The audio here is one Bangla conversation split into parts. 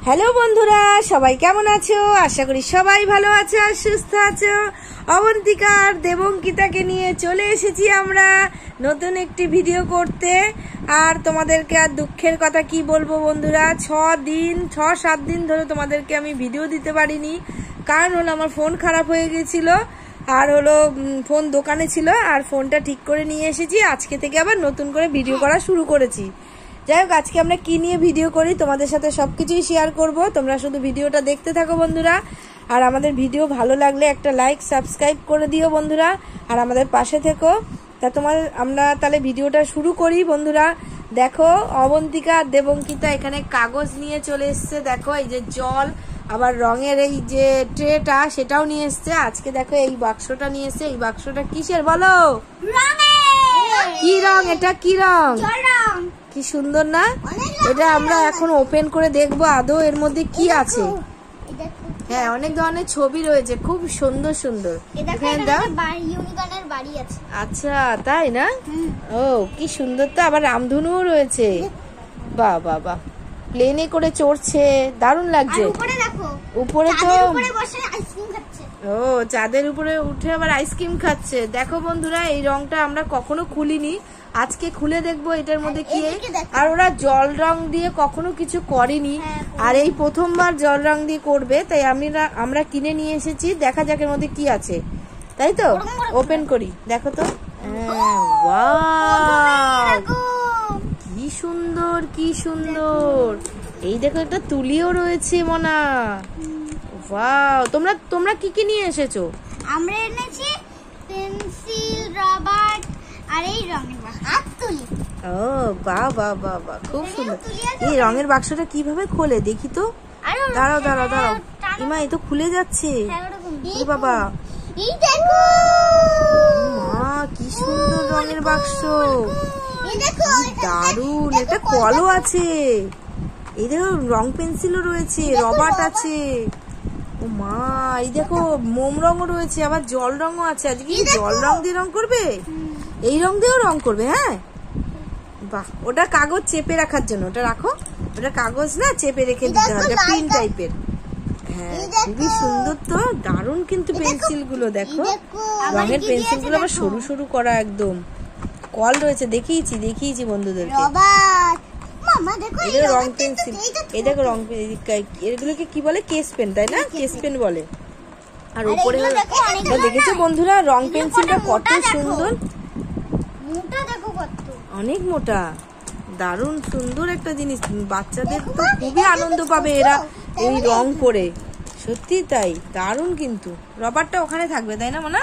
হ্যালো বন্ধুরা, সবাই কেমন আছো? আশা করি সবাই ভালো আছো আর সুস্থ আছো। অবন্তিকা আর দেবঙ্কিতাকে নিয়ে চলে এসেছি আমরা নতুন একটি ভিডিও করতে। আর তোমাদেরকে আর দুঃখের কথা কি বলবো বন্ধুরা, 6-7 দিন ধরে তোমাদেরকে আমি ভিডিও দিতে পারিনি। কারণ হলো আমার ফোন খারাপ হয়ে গেছিল, আর হলো ফোন দোকানে ছিল, আর ফোনটা ঠিক করে নিয়ে এসেছি। আজকে থেকে আবার নতুন করে ভিডিও করা শুরু করেছি। যাই হোক, আজকে আমরা কি নিয়ে ভিডিও করি তোমাদের সাথে সবকিছুই শেয়ার করব। তোমরা শুধু ভিডিওটা দেখতে থাকো বন্ধুরা। আর আমাদের ভিডিও ভালো লাগলে একটা লাইক সাবস্ক্রাইব করে দিও বন্ধুরা, আর আমাদের পাশে থেকো। তা আমরা তাহলে ভিডিওটা শুরু করি বন্ধুরা। দেখো, অবন্তিকা আর দেবঙ্কিতা এখানে কাগজ নিয়ে চলে এসছে। দেখো, এই যে জল, আবার রঙের এই যে ট্রেটা সেটাও নিয়ে এসছে। আজকে দেখো এই বাক্সটা নিয়ে এসছে। এই বাক্সটা কিসের বলো? কি রং এটা? কি রং? কি সুন্দর না? এটা আমরা এখন ওপেন করে দেখবো আদৌ এর মধ্যে কি আছে। হ্যাঁ, অনেক ধরনের ছবি রয়েছে, খুব সুন্দর সুন্দর। আচ্ছা, তাই না? ও কি সুন্দর তো, আবার রামধনুও রয়েছে। বাহ বাহ বাহ, প্লেনে করে চড়ছে, দারুণ লাগছে। উপরে তো ও চাঁদের উপরে উঠে আবার আইসক্রিম খাচ্ছে। দেখো বন্ধুরা, এই রংটা আমরা কখনো খুলিনি, আজকে খুলে দেখবো এটার মধ্যে কি। আর ওরা জল রং দিয়ে কখনো কিছু করেনি, আর এই প্রথমবার জল রং দিয়ে করবে, তাই আমরা কিনে নিয়ে এসেছি। দেখা যাক এর মধ্যে কি আছে, তাই তো? ওপেন করি, দেখো তো। কি সুন্দর, কি সুন্দর। এই দেখো, একটা তুলিও রয়েছে মনা। ওয়াও, তোমরা কি কি নিয়ে এসেছো? আমরা এনেছি পেন্সিল, রাবার আর এই রঙের বাক্স আর তুলি। ও বাহ বাহ বাহ বাহ, খুব সুন্দর। এই রঙের বাক্সটা কিভাবে খোলে দেখি তো। দাঁড়াও দাঁড়াও দাঁড়াও, ইমা, এই তো খুলে যাচ্ছে। এই বাবা, এই দেখো, মা কি সুন্দর রঙের বাক্স। এই দেখো, দারুণ। এটা কলও আছে, এই দেখো রং পেন্সিলও রয়েছে, রবার আছে। ও মা, এই দেখো মোম রঙও রয়েছে, আবার জল রঙও আছে। আজকে জল রং দিয়ে রং করবে, এই রং দিয়েও রং করবে। হ্যাঁ বাহ, ওটা কাগজ চেপে রাখার জন্য, ওটা রাখো। ওটা কাগজ না, চেপে রেখে দিতে হবে, পিন টাইপের। হ্যাঁ, খুবই সুন্দর তো, দারুণ কিন্তু পেন্সিল গুলো। দেখো রঙের পেন্সিল গুলো আবার সরু সরু করা, একদম কল রয়েছে। দেখিয়েছি বন্ধুদেরকে। রং পেন্সিল, এই দেখো রং, এগুলোকে কি বলে? কেস পেন, তাই না? কেস পেন বলে। আর উপরে দেখেছো বন্ধুরা, রং পেন্সিলটা কত সুন্দর, অনেক মোটা, দারুণ সুন্দর একটা জিনিস। বাচ্চাদের তো খুবই আনন্দ পাবে এরা এই রং করে, সত্যি তাই, দারুণ। কিন্তু রবারটা ওখানে থাকবে, তাই না মনা?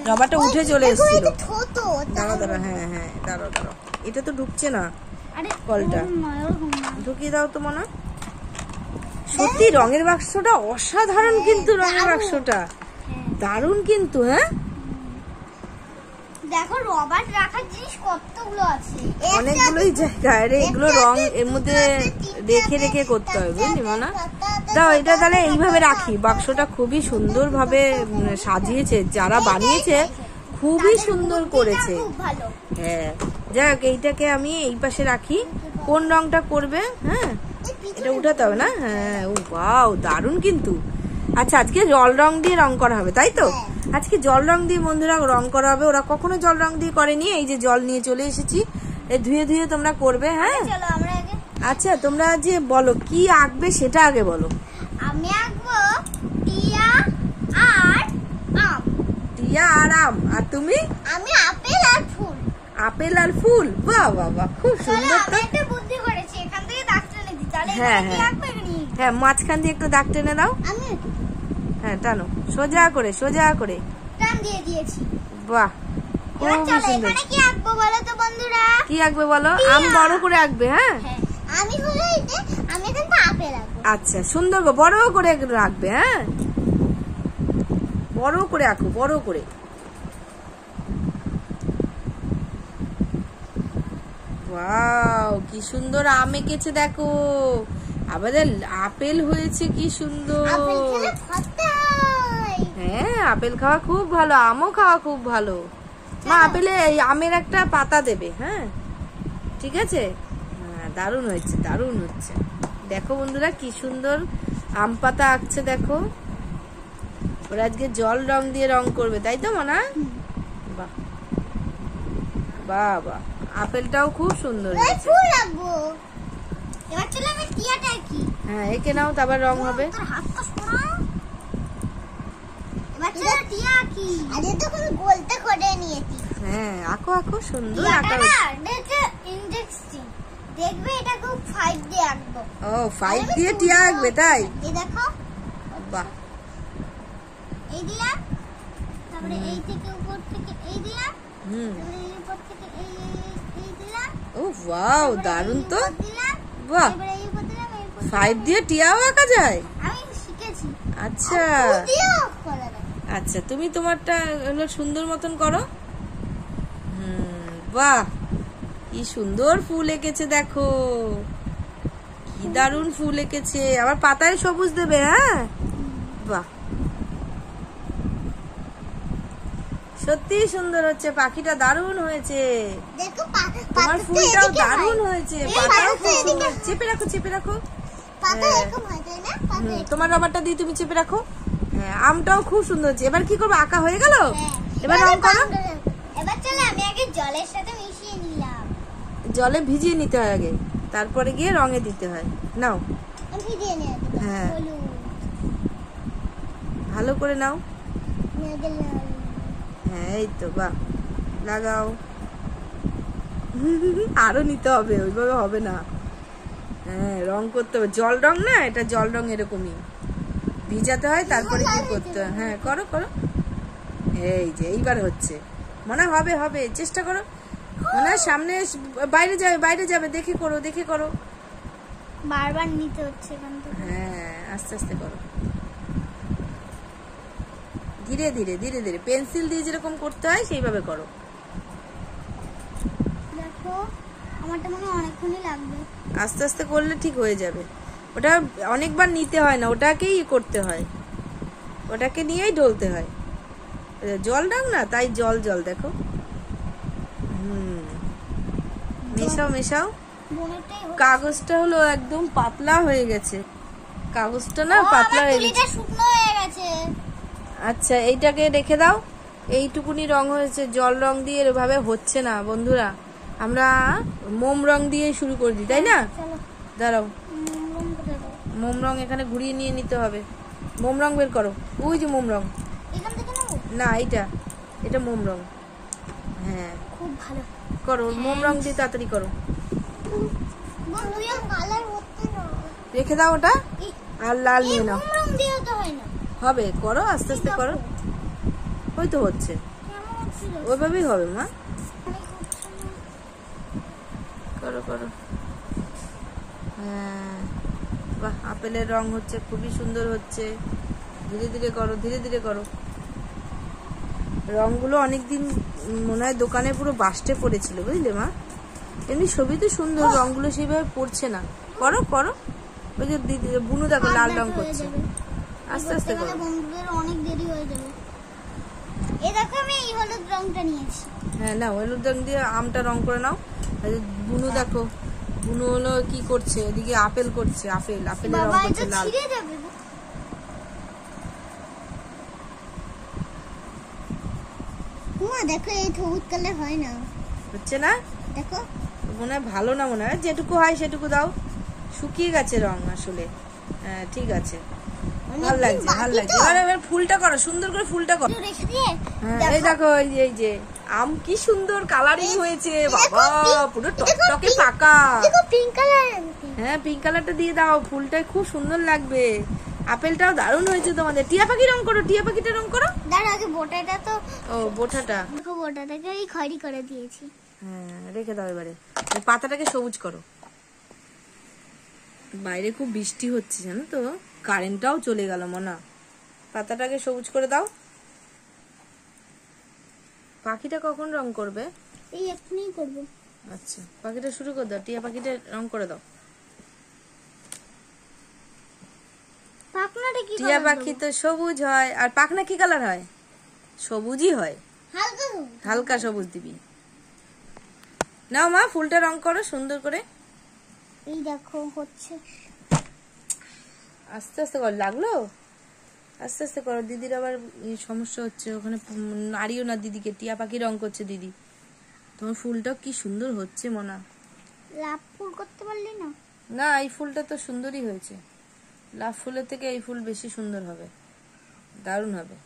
রবারটা উঠে চলে এসেছিল। দাঁড়াও দাঁড়াও, হ্যাঁ হ্যাঁ, দাঁড়াও দাঁড়াও, এটা তো ঢুকছে না, কলটা ঢুকিয়ে দাও তো মনা। সত্যি রঙের বাক্সটা অসাধারণ, কিন্তু রঙের বাক্সটা দারুণ কিন্তু। হ্যাঁ, দেখো রবার রাখার জিনিস কতগুলো আছে, অনেকগুলোই জায়গা। আরে এগুলো রং এর মধ্যে রেখে রেখে করতে হবে, বুঝলি মনা? দাও, এটা তাহলে এইভাবে রাখি। বাক্সটা খুবই সুন্দর ভাবে সাজিয়েছে, যারা বানিয়েছে খুবই সুন্দর করেছে। হ্যাঁ, যাক, এইটাকে আমি এই পাশে রাখি। কোন রংটা করবে? হ্যাঁ, এটা উঠাতে হবে না? হ্যাঁ, ও বাও, দারুণ কিন্তু। আচ্ছা, আজকে জল রং দিয়ে রং করা হবে, তাই তো? আজকে জল রং দিয়ে বন্ধুরা রং করা হবে। ওরা কখনো জল রং দিয়ে করেনি। এই যে জল নিয়ে চলে এসেছি, ধুয়ে ধুয়ে তোমরা করবে। হ্যাঁ, আচ্ছা, তোমরা যে বলো কি আঁকবে সেটা আগে বলো। আমি আঁকবো টিয়া আর আম। টিয়া আর আম। আর তুমি? আমি আপেল আর ফুল। আপেল আর ফুল, বাহ বাহ বাহ, খুব সুন্দর তো। একটা বুদ্ধি করেছি, এখান থেকে দাগ টেনে দিই, তাহলে হ্যাঁ কি হ্যাঁ আঁকবে? হ্যাঁ, মাঝখান দিয়ে একটু দাগ টেনে দাও। আমি হ্যাঁ, টানো, সোজা করে সোজা করে টান দিয়ে দিয়েছি। বাহ, খুব সুন্দর। এখানে কি আঁকবো বলো তো বন্ধুরা? কি আঁকবে বলো? আম বড় করে আঁকবে। হ্যাঁ, আমি হলো আমি এখানে আপেল আঁকবো। আচ্ছা, সুন্দর বড় করে রাখবে। হ্যাঁ, বড় করে আঁকো, বড় করে। ওয়াও, কি সুন্দর আম এঁকেছে দেখো। আমাদের আপেল হয়েছে, কি সুন্দর। হ্যাঁ, আপেল খাওয়া খুব ভালো, আমও খাওয়া খুব ভালো। মা, আমের একটা পাতা দেবে। হ্যাঁ, ঠিক আছে। হ্যাঁ, দারুণ হয়েছে, দারুণ হচ্ছে। দেখো বন্ধুরা কি সুন্দর আম পাতা আঁকছে, দেখো ওরা আজকে জল রং দিয়ে রং করবে, তাই তো মনা? বাহ বাহ বাহ, আপেলটাও খুব সুন্দর হয়েছে। ফুল রাখবো। এবার চলো আমি টিয়াটা কি। হ্যাঁ এঁকে নাও, তারপর রং হবে। তোর হাতটা সরা। এবার চলো টিয়া কি। আরে তো কোন গোলটা করে নিয়েছি। হ্যাঁ আঁকো আঁকো, সুন্দর আঁকা। টিয়াটা না এটা ইন্টারেস্টিং। দেখবে এটা খুব 5 দিয়ে আঁকবো। ও 5 দিয়ে টিয়া আঁকবে তাই? এই দেখো। বাহ, এই দিলাম। তারপরে এই থেকে উপর থেকে এই দিলাম। তারপরে এই উপর থেকে এই দিলাম। ও ওয়াও, দারুণ তো। দিলাম। বাহ, এবারে এই উপর দিলাম, এই উপর 5 দিয়ে টিয়াও আঁকা যায়? আমি শিখেছি। আচ্ছা দিও করে দাও। আচ্ছা, তুমি তোমারটা হলো সুন্দর মতন করো। বাহ, কি সুন্দর ফুল এঁকেছে, দেখো কি দারুণ ফুল এঁকেছে। আবার পাতায় সবুজ দেবে। হ্যাঁ বাহ, সত্যি সুন্দর হচ্ছে, পাখিটা দারুণ হয়েছে। দেখো তোমার ফুলটাও দারুণ হয়েছে, পাতাও খুব সুন্দর। চেপে রাখো চেপে রাখো। পাতা এরকম হয় তাই না? পাতা তোমার রবারটা দিয়ে তুমি চেপে রাখো। হ্যাঁ, আমটাও খুব সুন্দর হচ্ছে। এবার কি করবো, আঁকা হয়ে গেল? এবার রং করো। এবার চলো আমি আগে জলের সাথে মিশিয়ে নিলাম। জলে ভিজিয়ে নিতে হয় আগে, তারপরে গিয়ে রঙে দিতে হয়। নাও, আমি ভিজিয়ে নিয়ে দিলাম। হ্যাঁ। হলুদ ভালো করে নাও। নিয়ে দিলাম। হ্যাঁ এই তো, বাহ, লাগাও। আরো নিতে হবে, ওইভাবে হবে না। হ্যাঁ, রং করতে হবে, জল রং না, এটা জল রং এরকমই ভিজাতে হয়, তারপরে কি করতে হয়। হ্যাঁ করো করো, এই যে এইবার হচ্ছে, মনে হবে হবে, চেষ্টা করো। মনে হয় সামনে বাইরে যাবে, বাইরে যাবে, দেখে করো দেখে করো। বারবার নিতে হচ্ছে এখান থেকে। হ্যাঁ আস্তে আস্তে করো, ধীরে ধীরে ধীরে ধীরে, পেন্সিল দিয়ে যেরকম করতে হয় সেইভাবে করো। দেখো আমারটা মনে হয় অনেকক্ষণই লাগবে। আস্তে আস্তে করলে ঠিক হয়ে যাবে। ওটা অনেকবার নিতে হয় না, ওটাকেই করতে হয়, ওটাকে নিয়েই ঢলতে হয়। জল রং না, তাই জল জল, দেখো। মেশাও মেশাও। বোনেরটাই হোক। কাগজটা হলো একদম পাতলা হয়ে গেছে, কাগজটা না পাতলা হয়ে গেছে। তুলিটা শুকনো হয়ে গেছে। আচ্ছা, এইটাকে রেখে দাও। এইটুকুনি রং হয়েছে, জল রং দিয়ে এভাবে হচ্ছে না বন্ধুরা। আমরা মোম রং দিয়ে শুরু করে দিই, তাই না? চলো দাঁড়াও, রং করে দাও। মোম রং এখানে ঘুরিয়ে নিয়ে নিতে হবে। মোম রং বের করো, ওই যে মোম রং। এখান থেকে নেবো? না, এটা মোম রং। হ্যাঁ খুব ভালো। করো, মোম রং দিয়ে তাড়াতাড়ি করো। বোন তুইও কালার হচ্ছে না। রেখে দাও ওটা, আর লাল এই নিয়ে নাও। মোম রং দিয়ে তো হয় না। হবে, করো আস্তে আস্তে করো, ওই তো হচ্ছে, কেমন হচ্ছিল? ওইভাবেই হবে মা। অনেক হচ্ছে না। করো করো। হ্যাঁ বাহ, আপেলের রং হচ্ছে, খুবই সুন্দর হচ্ছে। ধীরে ধীরে করো, ধীরে ধীরে করো। রংগুলো অনেকদিন মনে হয় দোকানে পুরো বাস্টে পড়েছিল, বুঝলে মা? এমনি ছবি তো সুন্দর, রংগুলো সেইভাবে পড়ছে না। করো করো, ওই যে দিদি বুনু দেখো লাল রং করছে। আস্তে আস্তে করো। বন্ধুদের অনেক দেরি হয়ে যাবে। এই দেখো আমি এই হলুদ রংটা নিয়েছি। হ্যাঁ নাও, হলুদ রং দিয়ে আমটা রং করে নাও। বুনু দেখো, বুনু হলো কি করছে, এদিকে আপেল করছে, আপেলের রং বাবা করছে এটা লাল। ছিঁড়ে যাবে। মা দেখো এই হলুদ কালার হয় না। হচ্ছে না? দেখো মনে হয় ভালো না, মনে হয় যেটুকু হয় সেটুকু দাও। শুকিয়ে গেছে রং আসলে। হ্যাঁ ঠিক আছে, ভালো লাগছে ভালো লাগছে। এবার ফুলটা করো, সুন্দর করে ফুলটা করো। রেখে দিয়ে হ্যাঁ এই দেখো, এই যে আম কি সুন্দর কালারিং হয়েছে বাবা, পুরো টকটকে পাকা। দেখো পিঙ্ক কালার। হ্যাঁ পিঙ্ক কালারটা দিয়ে দাও, ফুলটা খুব সুন্দর লাগবে। আপেলটাও দারুণ হয়েছে তোমাদের। টিয়া পাখি রং করো, টিয়া পাখিটা রং করো। দাঁড়া আগে বোটাটা তো। ও বোঠাটা, দেখো বোটাটাকে এই খয়রি করে দিয়েছি। হ্যাঁ রেখে দাও। এবারে পাতাটাকে সবুজ করো। বাইরে খুব বৃষ্টি হচ্ছে জানো তো, কারেন্টটাও চলে গেল মনা। পাতাটাকে সবুজ করে দাও। পাখিটা কখন রং করবে? এই এখনই করব। আচ্ছা, পাখিটা শুরু করে দাও, টিয়া পাখিটা রং করে দাও। পাখনাটা কি টিয়া পাখি তো সবুজ হয়, আর পাখনা কি কালার হয়? সবুজই হয়, হালকা হালকা সবুজ দিবি। নাও মা, ফুলটা রং করো সুন্দর করে। এই দেখো হচ্ছে। আস্তে আস্তে কর, লাগলো? আস্তে আস্তে করো, দিদির আবার সমস্যা হচ্ছে ওখানে। নাড়িও না দিদিকে, টিয়া পাখি রং করছে দিদি। তোমার ফুলটা কি সুন্দর হচ্ছে মোনা। লাভ ফুল করতে পারলি না? না, এই ফুলটা তো সুন্দরই হয়েছে। লাভ ফুলের থেকে এই ফুল বেশি সুন্দর হবে, দারুণ হবে।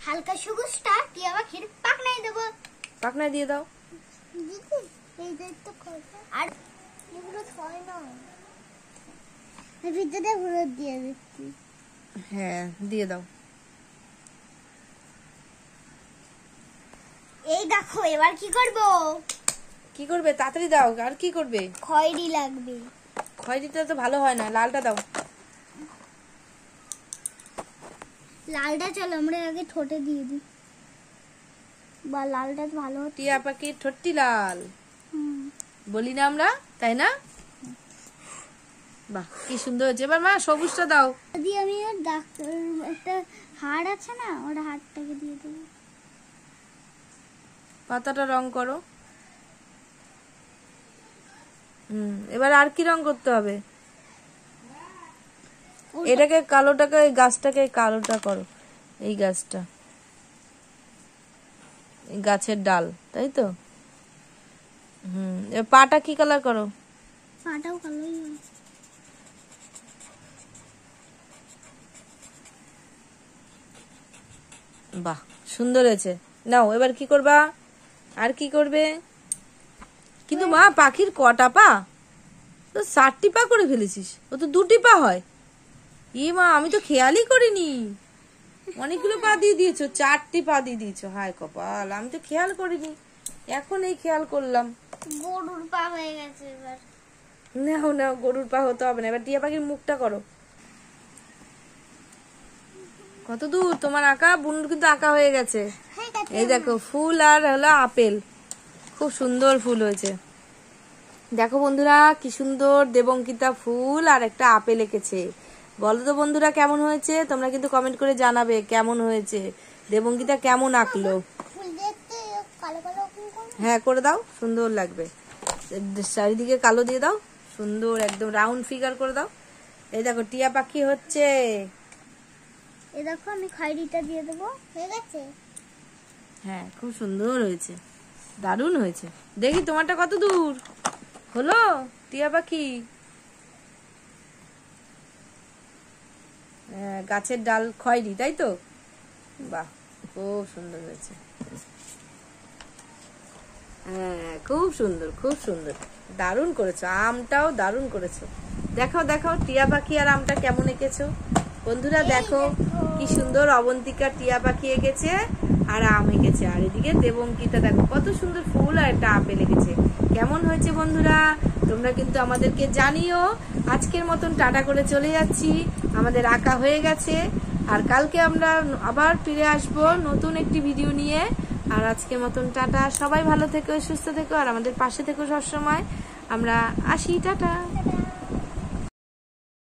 হালকা সবুজটা টিয়া পাখির পাখনায় দেবো। পাখনায় দিয়ে দাও। দিদি এই যে তো আর এগুলো হয় না, ভিতরে হলুদ দিয়ে দিচ্ছি। হ্যাঁ, দিয়ে দাও। এই দেখো এবার কি করব? কি করবে? তাড়াতাড়ি দাও। আর কি করবে? খয়েরি লাগবে। খয়েরিটা তো ভালো হয় না, লালটা দাও। লালটা চলো আমরা আগে ঠোঁটে দিয়ে দিই, বা লালটা তো ভালো হচ্ছে। টিয়া পাখির ঠোঁটটি লাল বলি না আমরা, তাই না? বাহ, কি সুন্দর হয়েছে। এবার মা সবুজটা দাও। যদি আমি একটা হাড় আছে না, ওর হাড়টাকে দিয়ে দেবো। পাতাটা রং করো। এবার আর কি রং করতে হবে? এটাকে কালোটাকে, এই গাছটাকে কালোটা করো। এই গাছটা, এই গাছের ডাল, তাই তো? এবার পাটা কি কালার করো? পাটাও কালোই হয়। বাহ, সুন্দর হয়েছে। নাও, এবার কি করবা? আর কি করবে? কিন্তু মা, পাখির কটা পা? তো 4টি পা করে ফেলেছিস। ও তো 2টি পা হয়। মা, আমি তো খেয়ালই করিনি। অনেকগুলো পা দিয়ে দিয়েছো, 4টি পা দিয়ে দিয়েছো। হায় কপাল, আমি তো খেয়াল করিনি, এখন এই খেয়াল করলাম। গরুর পা হয়ে গেছে এবার। নাও নাও, গরুর পা হতে হবে না। এবার টিয়া পাখির মুখটা করো। কত দূর তোমার আঁকা? বুনুর কিন্তু আঁকা হয়ে গেছে। এই দেখো, ফুল আর হলো আপেল, খুব সুন্দর ফুল হয়েছে। দেখো বন্ধুরা, কি সুন্দর দেবঙ্কিতা ফুল আর একটা আপেল এঁকেছে। বলো তো বন্ধুরা, কেমন হয়েছে? তোমরা কিন্তু কমেন্ট করে জানাবে কেমন হয়েছে, দেবঙ্কিতা কেমন আঁকলো। হ্যাঁ, করে দাও, সুন্দর লাগবে। চারিদিকে কালো দিয়ে দাও, সুন্দর একদম রাউন্ড ফিগার করে দাও। এই দেখো, টিয়া পাখি হচ্ছে। এই দেখো, আমি খয়েরিটা দিয়ে দেবো। হয়ে গেছে? হ্যাঁ, খুব সুন্দর হয়েছে, দারুণ হয়েছে। দেখি তোমারটা কত দূর হলো টিয়া পাখি। গাছের ডাল খয়েরি, তাই তো? বাহ, খুব সুন্দর হয়েছে। হ্যাঁ, খুব সুন্দর, খুব সুন্দর, দারুণ করেছো। আমটাও দারুণ করেছো। দেখাও দেখাও, টিয়া পাখি আর আমটা কেমন এঁকেছো বন্ধুরা। দেখো কি সুন্দর অবন্তিকা টিয়া পাখি এঁকেছে আর আম এঁকেছে। আর এদিকে দেবঙ্কিতা দেখো কত সুন্দর ফুল আর একটা আপেল এঁকেছে। কেমন হয়েছে বন্ধুরা? তোমরা কিন্তু আমাদেরকে জানিও। আজকের মতন টাটা করে চলে যাচ্ছি, আমাদের আঁকা হয়ে গেছে। আর কালকে আমরা আবার ফিরে আসবো নতুন একটি ভিডিও নিয়ে। আর আজকের মতন টাটা। সবাই ভালো থেকো, সুস্থ থেকো, আর আমাদের পাশে থেকো সবসময়। আমরা আসি, টাটা।